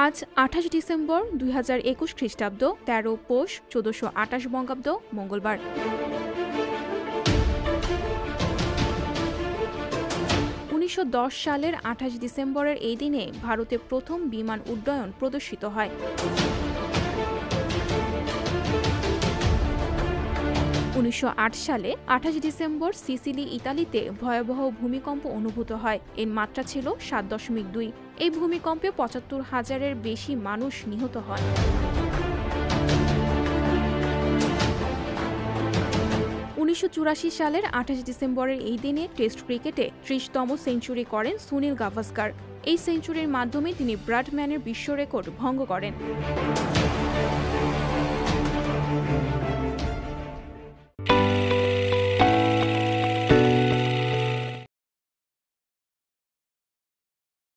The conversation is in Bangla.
আজ ২৮ ডিসেম্বর ২০২১ খ্রিস্টাব্দ ১৩ পৌষ ১৪২৮ বঙ্গাব্দ মঙ্গলবার। ১৯১০ সালের ২৮ ডিসেম্বরের এই দিনে ভারতে প্রথম বিমান উড্ডয়ন প্রদর্শিত হয়। ১৯০৮ সালে ২৮ ডিসেম্বর সিসিলি, ইতালিতে ভয়াবহ ভূমিকম্প অনুভূত হয়। এর মাত্রা ছিল ৭.২। এই ভূমিকম্পে ৭৫,০০০-এর বেশি মানুষ নিহত হয়। ১৯৮৪ সালের ২৮ ডিসেম্বরের এই দিনে টেস্ট ক্রিকেটে ৩০তম সেঞ্চুরি করেন সুনীল গাভাস্কার। এই সেঞ্চুরির মাধ্যমে তিনি ব্র্যাডম্যানের বিশ্ব রেকর্ড ভঙ্গ করেন।